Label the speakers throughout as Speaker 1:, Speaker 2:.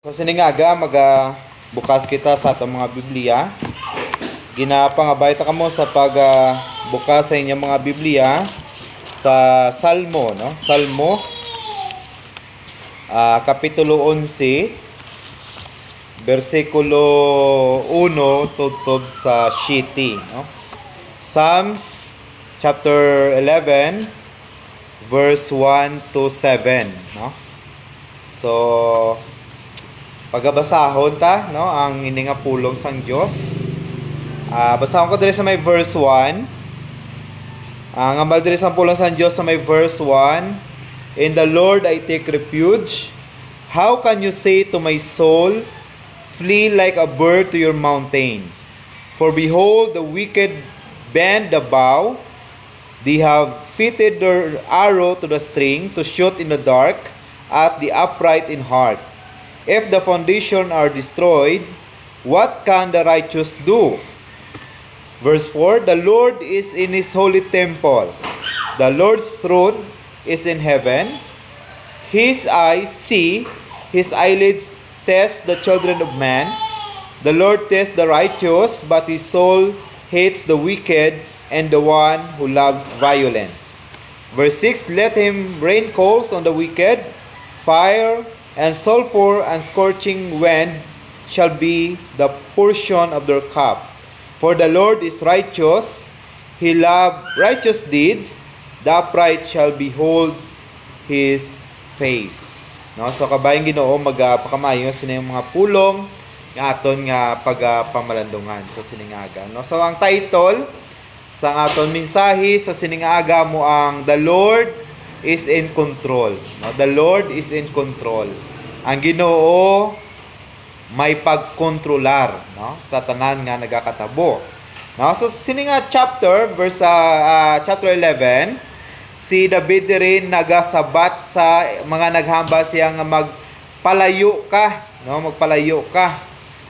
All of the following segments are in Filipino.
Speaker 1: Sa siningaga, bukas kita sa atong mga Biblia. Ginapangabay ta kamo sa bukas sa inyong mga Biblia sa Salmo, no? Salmo Kapitulo 11, versikulo 1 tubtob sa 7, no? Psalms chapter 11 verse 1 to 7, no? So pagabasahon ta, no, ang ini nga pulong sang Dios. Basahon ko diri sa may verse 1. Ang ambal diri sa pulong sang Dios sa may verse 1. In the Lord I take refuge. How can you say to my soul, flee like a bird to your mountain? For behold, the wicked bend the bow. They have fitted their arrow to the string to shoot in the dark at the upright in heart. If the foundation are destroyed, what can the righteous do? Verse 4, the Lord is in his holy temple. The Lord's throne is in heaven. His eyes see, his eyelids test the children of man. The Lord tests the righteous, but his soul hates the wicked and the one who loves violence. Verse 6, let him rain coals on the wicked, fire and sulfur and scorching wind shall be the portion of their cup. For the Lord is righteous, he loveth righteous deeds, the upright shall behold his face. No, so kabayang Ginoo magpakamayo sa inyong mga pulong nga aton nga pagpamalandungan sa siningaga. No, so ang title sa aton mensahe sa siningaga mo ang The Lord is in control. No? The Lord is in control. Ang Ginoo may pagkontrolar, no? Sa tanan nga nagakatabo. No? So sini nga chapter verse chapter 11, si David rin nagasabat sa mga naghamba siya nga magpalayo ka, no? Magpalayo ka.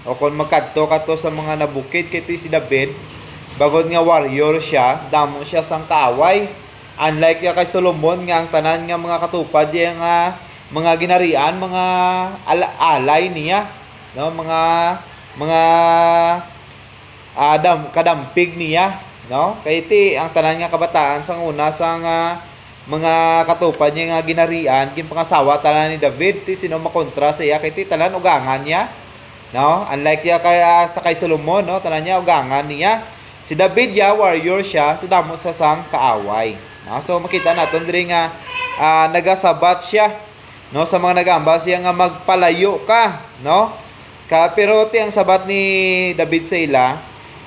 Speaker 1: O kung magkadto kato sa mga nabukid kiti si David, bagod nga warrior siya, damo siya sang kaaway. Unlike ya kay Solomon nga ang tanan nga mga katupad yang mga ginarian, mga alay niya, no, mga kadampig niya, no? Kay ti ang tanan nga kabataan sang una sang mga katupad niya nga ginarian, ginpangasawa tanan ni David, ti sino makontra sa iya kay ti tanan ugangan niya, no? Unlike ya kay Solomon, no, tanan niya ugangan niya. Si David ya warrior siya, so damo sa sang kaaway. No? So makita natin diri nga nagasabat siya, no, sa mga nagamba siya nga magpalayo ka, no? Pero ti ang sabat ni David sa ila,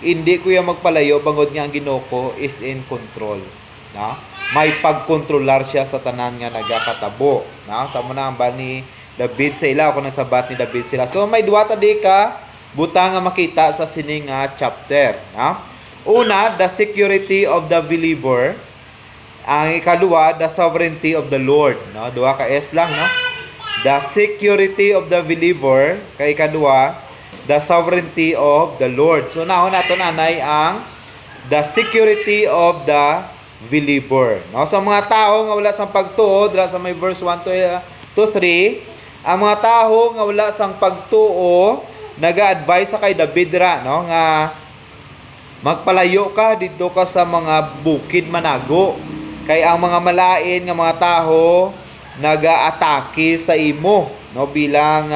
Speaker 1: hindi kuya magpalayo bangod nga ang Ginoo ko is in control, no? May pagkontrolar siya sa tanan nga nagakatabo, no? Sa mo na ang ni David sa ila kung nasabat ni David sila. So may duwa ta di ka butang nga makita sa sining chapter, no? Una, the security of the believer. Ang ikaduwa, the sovereignty of the Lord, no? Duha ka S lang, no? The security of the believer, kay ikaduwa, the sovereignty of the Lord. So naon naton anay ang the security of the believer, no? Sa mga tao nga wala sang pagtuo, dira sa may verse 1 to 3, ang mga tao nga wala sang pagtuo, naga-advise sa kay David ra, no, nga magpalayo ka dito ka sa mga bukid manago. Kay ang mga malain nga mga taho naga-atake sa imo, no, bilang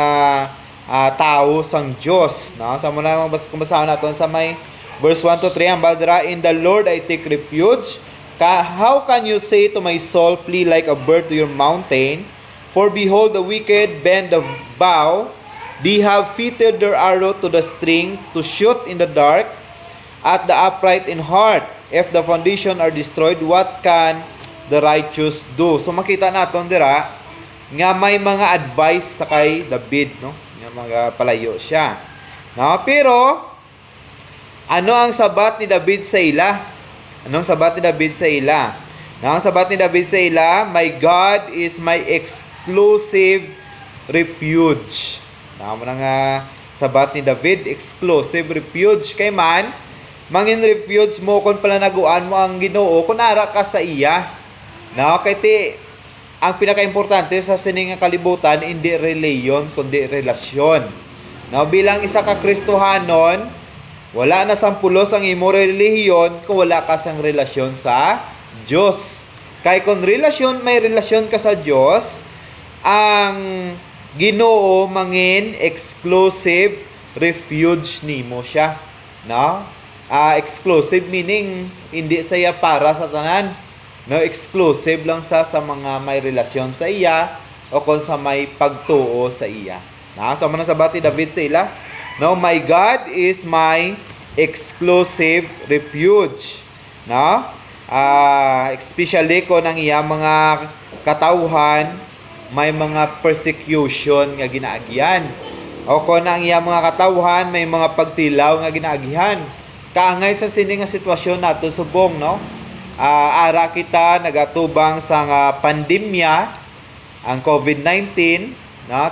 Speaker 1: tao sang Dios, no? Sa muna kumbasahan naton sa may verse 1 to 3 ang baldra, in the Lord I take refuge. How can you say to my soul, flee like a bird to your mountain? For behold, the wicked bend the bow, they have fitted their arrow to the string to shoot in the dark at the upright in heart. If the foundation are destroyed, what can the righteous do? So makita naton dira nga may mga advice sa kay David, no? Nga mga palayo siya. No, pero ano ang sabat ni David sa ila? Anong sabat ni David sa ila? No, ang sabat ni David sa ila, my God is my exclusive refuge. No, mo nga sabat ni David, exclusive refuge kay man mangin refuge mo kung pala naguan mo ang Ginoo kung ara ka sa iya. No, kay ti ang pinakaimportante sa sining kalibutan hindi reliyon kundi relasyon. No, bilang isa ka Kristohanon, wala na sampulos ang imo relihiyon kung wala ka sang relasyon sa Diyos. Kay kung may relasyon ka sa Diyos, ang Ginoo mangin exclusive refuge nimo siya. No? Exclusive meaning hindi saya para sa tanan. No, exclusive lang sa mga may relasyon sa iya o kung sa may pagtuo sa iya. Sama na sa bati David sa ila. No, my God is my exclusive refuge. No? Especially kung ang iya mga katawhan may mga persecution nga ginaagyan. O kung ang iya mga katawhan may mga pagtilaw nga ginaagihan. Kaangay sa sini nga sitwasyon nato subong, no? Ara kita nagatubang sa pandemya, ang COVID-19, no?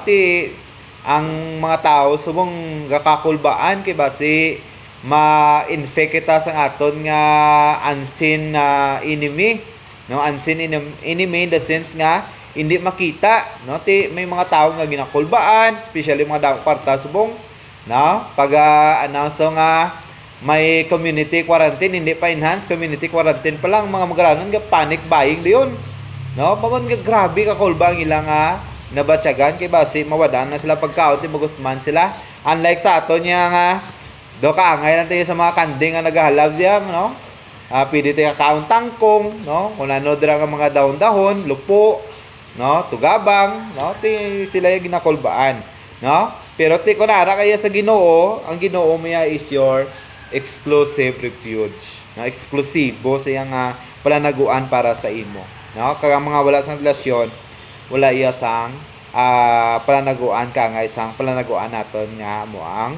Speaker 1: Ang mga tao subong gakakulbaan kay basi ma-infect kita sa aton nga unseen enemy, no? Unseen enemy in the sense nga hindi makita, no? May mga tao nga ginakulbaan, especially mga daw kwarta subong, no? Pag announce nga may community quarantine, hindi pa enhanced community quarantine pa lang, mga magranon nga panic buying diyon, no? Bagon nga grabe ka kulba ang ilang nabatyagan kay basi mawadaan na sila pagkaot ni magutman sila, unlike sa aton nga do kaangay natin sa mga kanding nga nagahalab diya, no? Pwede tayo kakaon tangkong, no? Kung ano dira nga mga dahon-dahon, lupo, no? Tugabang, no? Sila yung ginakulbaan, no? Pero kunara kaya sa Ginoo, ang Ginoo mo is your exclusive refuge, no? Eksklusibo sa iyang palanaguan para sa imo, no? Kaya mga wala sang relasyon, wala iya sang palanaguan ka nga isang palanaguan naton nga mo ang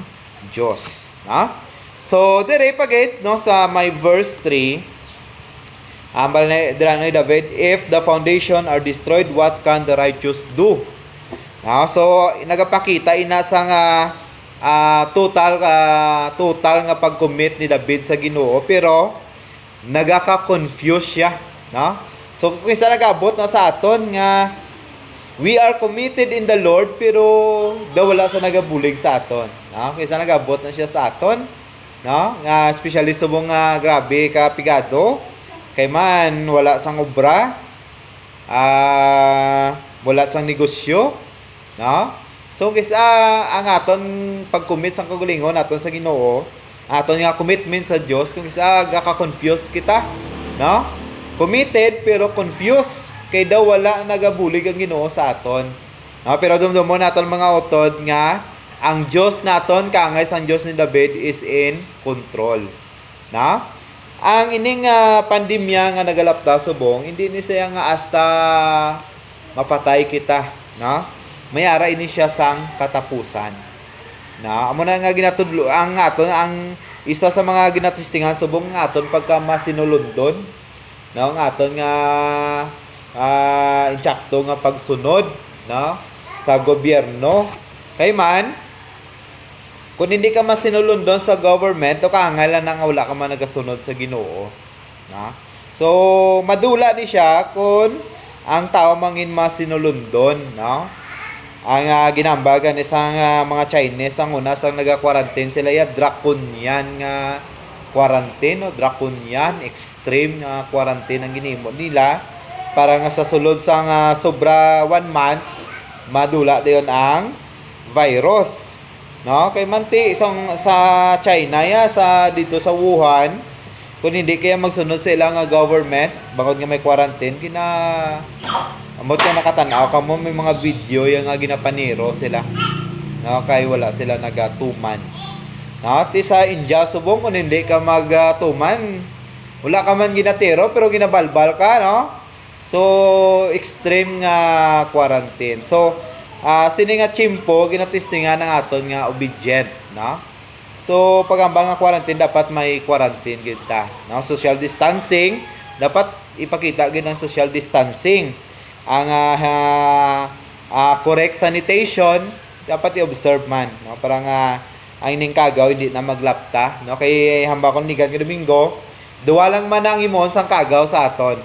Speaker 1: Diyos, no? So dire pagit, no, sa my verse 3, dira ni David, if the foundation are destroyed, what can the righteous do? No? So nagapakita ina sang total nga pag-commit ni David sa Ginoo, pero nagaka-confuse siya, no? So kung isa nagabot na sa aton nga we are committed in the Lord, pero wala sa nagabulig sa aton, no? Kung isa nagabot na siya sa aton, no? Nga especially subong grabe ka pigado kay man wala sang obra, wala sang negosyo, no? So kisa ang aton pag-commit sa kagalingon naton sa Ginoo, aton nga commitment sa Dios, kung kisa gaka-confuse kita, no? Committed pero confused kay daw wala nagabulig ang Ginoo sa aton, no? Pero dumdumon naton mga utod nga ang Dios naton kaangay sang Dios ni David is in control, no? Ang ining pandemya nga nagalapta subong, hindi ni siya nga hasta mapatay kita, no? Mayara ini siya sang katapusan. Na amo na nga ginatudlo ang aton ang isa sa mga ginatistingan subong nga aton pagka masinulundon, no, ang aton nga insakto nga pagsunod, no, sa gobyerno. Kay man kung hindi ka masinulundon sa government, o kaangala na nga wala ka man nagasunod sa Ginoo, no? So madula ni siya kung ang tao mangin masinulundon, no? Ang ginambagan isang mga Chinese ang una sang naga-quarantine sila ya draconian nga quarantine, no? Draconian extreme nga quarantine ang ginimo nila para nga sa sulod sang sobra 1 month madula dayon ang virus, no? Kay manti isang sa China ya sa dito sa Wuhan, kung hindi kaya magsunod sa ilang government bangod nga may quarantine kina amot ka nakatanaw ka mo may mga video yung nga ginapaniro sila, no? Kay wala sila nagatuman, no? Ti sa India subong kung hindi ka magtuman wala ka man ginatiro pero ginabalbal ka, no? So extreme nga quarantine. So sini nga chimpo ginatistingan ng aton nga obedient, no? So pagamba nga quarantine dapat may quarantine kita, no? Social distancing dapat ipakita gid ang social distancing. Ang correct sanitation dapat i-observe man, no? Para nga ang ining kagaw hindi na maglapta, no? Kay hambakon ni God nga Domingo duwa lang man ang imon sang kagaw sa aton,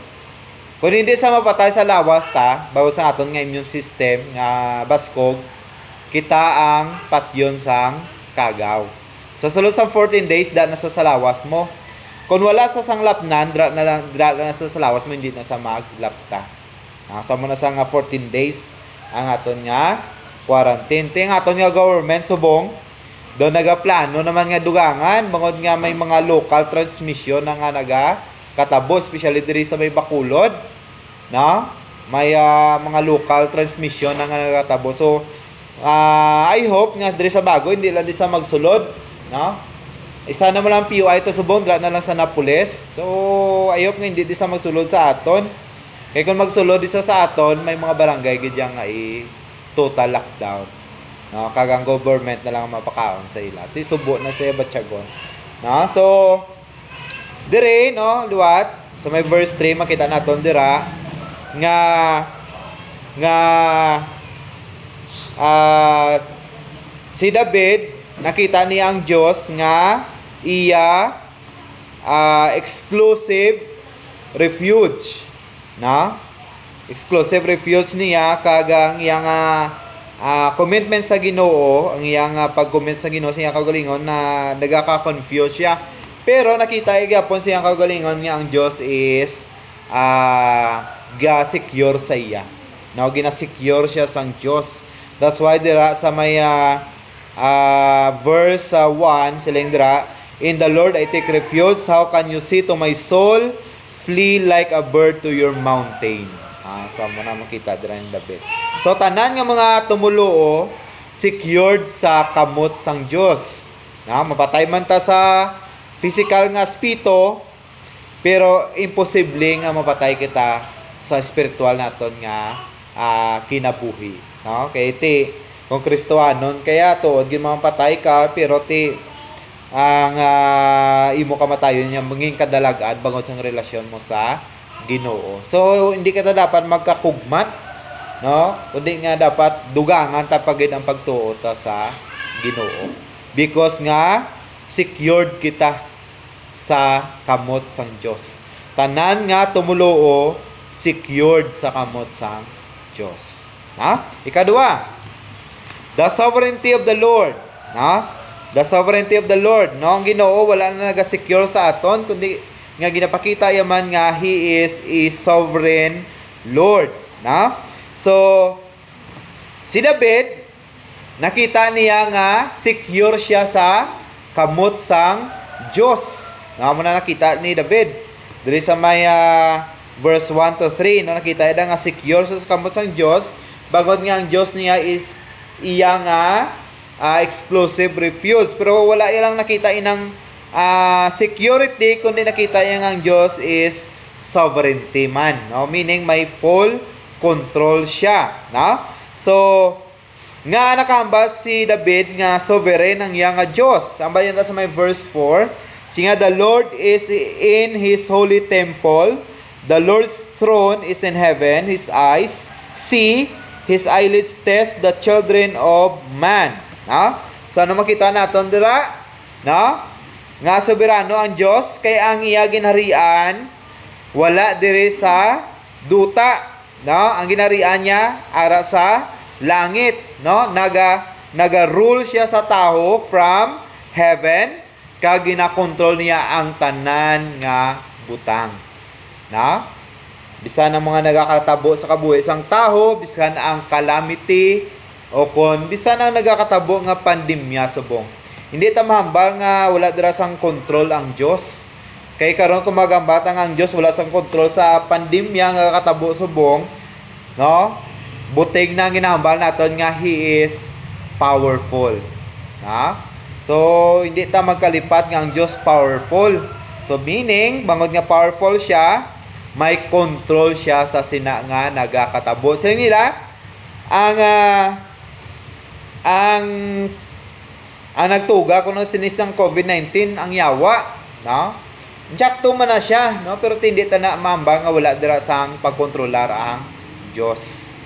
Speaker 1: Kung hindi sa mapatay sa lawas ta, bago sa aton nga immune system nga baskog, kita ang patyon sang kagaw. Sa sulod sa 14 days, da na sa salawas mo. Kung wala sa sanglapnan, dra na sa salawas mo, hindi na sa maglapta. Sa mo na sa nga 14 days, ang aton nga quarantine. Ting aton nga government subong, doon nagaplano naman nga dugangan, bangod nga may mga local transmission na nga katabo, especially diri sa may Bacolod, no? May mga local transmission na nga nagkatabo. So, I hope nga diri sa bago, hindi lang di sa magsulod, no? Isa na mo lang PUI ito sa Bondra na lang sa Napoles. So, I hope nga hindi di sa magsulod sa aton. Kaya kung magsulod isa sa aton, may mga barangay gidyang nga total lockdown. No, kagang government na lang mapakaon sa ila. Ti subo na sa Batyagon. No? So, dire, no, luwat, sa may verse 3 makita naton dira nga si David nakita niya ang Diyos nga iya exclusive refuge, na exclusive refuge niya kagang iyang commitment sa Ginoo, ang iyang pag-commit sa Ginoo sa iyang kagalingon na nagaka-confuse siya. Pero nakita igapon sa iyang kagalingon nga ang Dios is ga-secure sa iya. Now gina-secure siya sang Dios. That's why dira sa may verse 1 siling dira, in the Lord I take refuge, how can you say to my soul, flee like a bird to your mountain. So mo na makita dira yung David. So tanan nga mga tumuluo secured sa kamot sang Dios. Mapatay man ta sa physical nga spito, pero imposible nga mapatay kita sa spiritual naton nga kinabuhi. No? Kaya ti kung Kristohanon kaya tuod gyud mapatay ka, pero ti ang imo kamatayon niya manging kadalagan bangod sa relasyon mo sa Ginoo. So hindi ka dapat magkakugmat, no? Kundi nga dapat dugangan tapagid ang pagtuo ta sa Ginoo. Because nga secured kita sa kamot sang Dios. Tanan nga tumuluo secured sa kamot sang Dios. Ikadua, the sovereignty of the Lord. The sovereignty of the Lord. No, ang Ginoo wala na naga-secure sa aton kundi nga ginapakita yaman nga He is a sovereign Lord. So si David nakita niya nga secure siya sa kamot sang Dios. Muna nakita ni David diri sa may verse 1 to 3, no, nakita niya nga secure siya sa kamot sang Dios, bagod nga ang Dios niya is iya nga exclusive refuge. Pero wala ilang nakita inang security, kundi nakita niya nga ang Diyos is sovereignty man, no? Meaning may full control siya, no? So nga nakahambas si David nga sovereign ang iyang Diyos. Ambayan na sa may verse 4, siya the Lord is in His holy temple, the Lord's throne is in heaven, His eyes see, His eyelids test the children of man. No? So ano makita naton dira? No? Nga soberano ang Dios, kay ang iya ginharian wala diri sa duta, no? Ang ginharian niya ara sa langit, no? Naga-rule siya sa tao from heaven, kag ginakontrol niya ang tanan nga butang. No? Bisan ang mga nagakatabo sa kabuhi sang tao, bisan ang calamity o kon bisan ang nagakatabo nga pandemya subong. Hindi ta mahambal nga wala dira sang kontrol ang Dios. Kay karon kung magambatan ang Dios wala sang kontrol sa pandemya nga katabo subong, no? Butig na ginahambal naton nga He is powerful. So hindi ta magkalipat nga ang Dios powerful. So meaning bangod nga powerful siya, may control siya sa sina nga nagakatabo. Sa nila ang nagtuga kung sinisang COVID-19 ang yawa, no? Sakto man na siya, no? Pero hindi ta na mamba nga wala dira sang pagkontrolar ang Dios.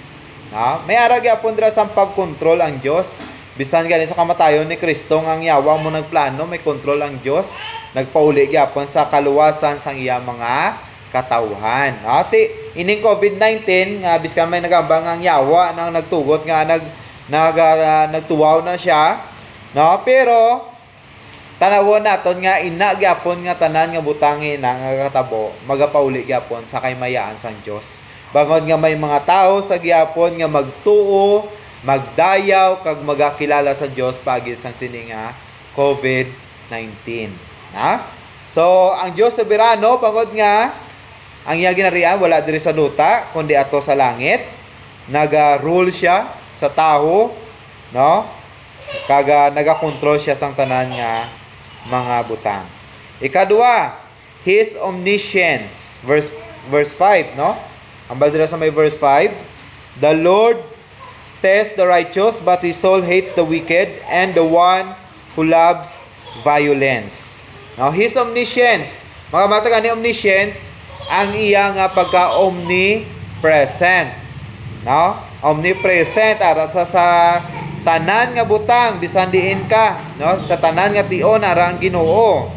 Speaker 1: No? May ara gyapon dira sang pagkontrol ang Dios. Bisan ganin sa kamatayon ni Kristo ang yawa mo nagplano, may kontrol ang Dios. Nagpauli gyapon sa kaluwasan sang iya mga katawhan. Ati ining COVID-19 nga biskan may nagambang ang yawa nang nagtugot nga nagtuwaw na siya, no? Pero tanawon naton nga ina gyapon nga tanan nga butangin nga katabo magapauli gyapon sa kaymayaan sang Dios. Bangod nga may mga tao sa gyapon nga magtuo, magdayaw kag magakilala sa Dios pagis sang sini nga COVID-19. Ha? So ang Dios soberano pangod nga ang iya ginarian wala diri sa luta kundi ato sa langit. Naga-rule siya sa tao, no? Kaga naga-control siya sang tanan nga mga butang. Ikadua, His omniscience. Verse 5, no? Ang dira sa may verse 5, the Lord tests the righteous, but His soul hates the wicked and the one who loves violence. Now, His omniscience. Mga bata ka ni omniscience, ang iya nga pagka-omnipresent. No? Omnipresent ara sa tanan nga butang bisan diin ka, no? Sa tanan nga tion ara ang Ginoo.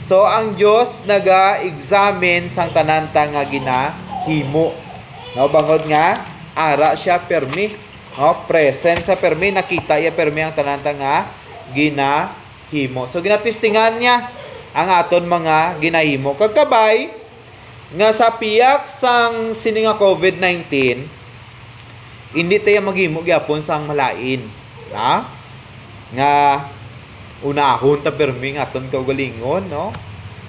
Speaker 1: So ang Dios naga-examine sang tanan ta nga ginahimo. No, bangod nga ara siya permi, no? Present sa permi, nakita iya permi ang tanan ta nga ginahimo. So ginatestingan niya ang aton mga ginahimo. Kagkabay nga sa piyak sang sini nga COVID-19, hindi tayo maghimo gyapon sang malain. Ha? Nga unahon ta permi nga aton kaugalingon, no?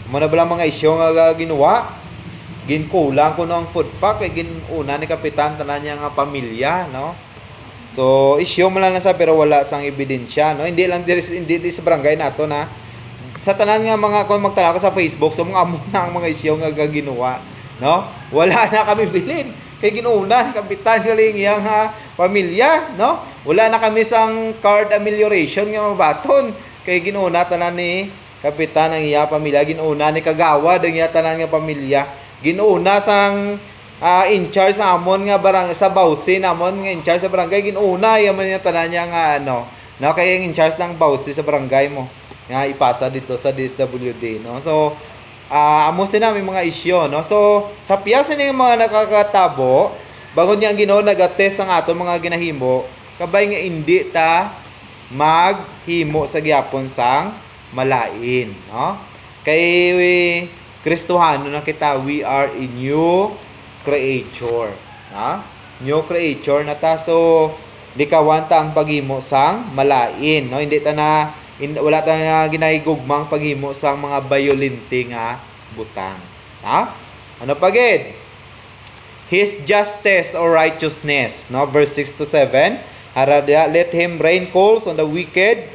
Speaker 1: Muna bala mga isyu nga ginawa, ginkulang ko ang food pack kay ginuna ni kapitan tanan niya nga pamilya, no? So isyu man lang sa pero wala sang ebidensya, no? Hindi di sa barangay nato na sa tanan nga mga kung magtala ka sa Facebook, so mga amo na ang mga isyu nga ginawa, no? Wala na kami bilin kay ginuuna kapitan galing yang pamilya, no? Wala na kami sang card amelioration nga mabaton kay ginuuna tanan ni kapitan ang iya pamilya, ginuuna ni kagawad ang iya tanan nga pamilya, ginuuna sang in charge sa amon nga barangay sa Bausi namon nga in charge sa barangay, ginuuna yaman niya tanan niya nga ano, no? Kay in charge ng Bausi sa barangay mo nga ipasa dito sa DSWD, no? So amo sina may mga isyu, no? So sa piyasa ni mga nakakatabo bago niya ang Ginoo nagatest ang ato mga ginahimo, kabay nga hindi ta maghimo sa gyapon sang malain, no? Kay Kristohano na kita, we are a new creature, ha? New creature na ta, so di kawanta ang paghimo sang malain, no? Hindi ta na wala ta na ginahigugmang paghimo sang mga violente nga butang, ha? Ano pagid? His justice or righteousness, no? Verse 6 to 7, let him rain coals on the wicked,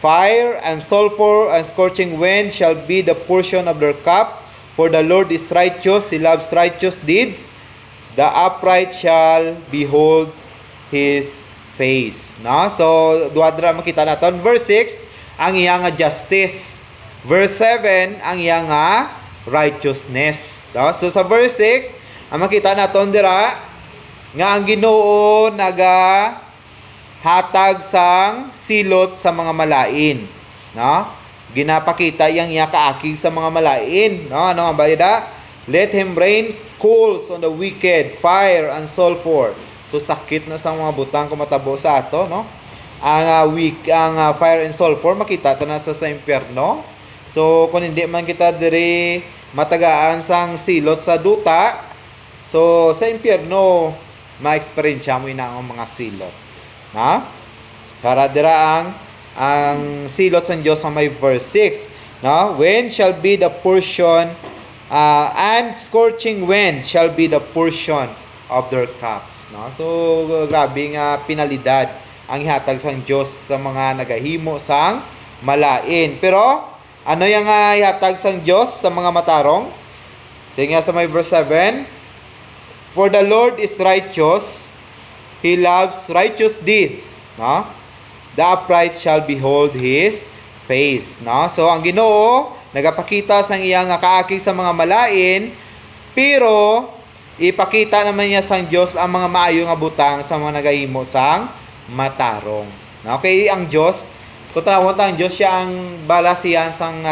Speaker 1: fire and sulfur and scorching wind shall be the portion of their cup, for the Lord is righteous, He loves righteous deeds, the upright shall behold His face, no? So duadra makita naton verse 6 ang iya nga justice, verse 7 ang iya nga righteousness, no? So sa verse 6 ang makita naton dira nga ang Ginoo naga hatag sang silot sa mga malain, no? Ginapakita yang iya kaakig sa mga malain, no? Ano ang balida? Let him rain coals on the wicked, fire and sulfur. So sakit na sa mga butang kumatabo sa ato, no? Ang fire and sulfur makita ta na sa impyerno. So kung hindi man kita diri matagaan sang silot sa duta, so sa impyerno ma-experience mo ina ang mga silot, ha? Para dira ang silot sa Dios sa may verse 6, no? Wind shall be the portion and scorching wind shall be the portion of their cups, no? So grabe nga pinalidad ang ihatag sang Dios sa mga nagahimo sang malain. Pero ano yung ihatag sang Dios sa mga matarong? Sige nga sa may verse 7, for the Lord is righteous, He loves righteous deeds, no? The upright shall behold His face, no? So ang Ginoo nagapakita sang iyang kaakig sa mga malain, pero ipakita naman niya sang Dios ang mga maayo nga butang sa mga nagahimo sang matarong. Okay, ang Dios, kung tawag ang Dios siya ang balasihan sang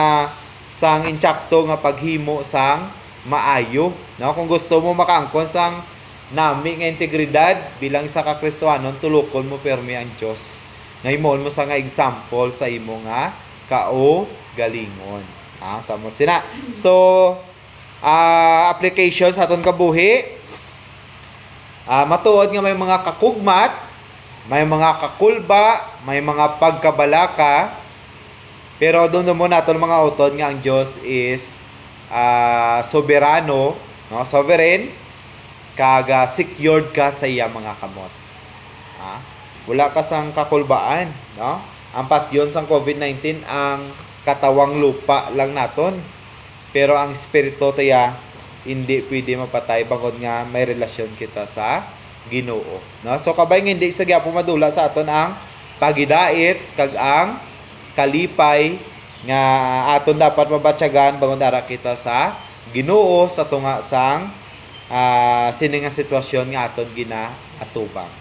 Speaker 1: insakto nga paghimo sang maayo, no? Kung gusto mo makaangkon sang nami nga integridad bilang isa ka Kristohanon, tulokon mo permi ang Dios. Nga himoon mo sa nga example sa imo nga galingon. Sa mo sina. So, application sa aton kabuhi, matuod nga may mga kakugmat, may mga kakulba, may mga pagkabalaka, pero doon mo naton mga utod nga ang Dios is soberano, no? Sovereign, kaga secured ka sa iya mga kamot. Wala ka sang kakulbaan, no? Ang patyon sang COVID-19 ang katawang lupa lang naton. Pero ang espiritu taya hindi pwede mapatay bangod nga may relasyon kita sa Ginoo, no? So kabay nga hindi sa gyapon madula sa aton ang pagidait kag ang kalipay nga aton dapat mabatyagan bangod ara kita sa Ginoo sa tunga sang sini nga sitwasyon nga aton ginaatubang.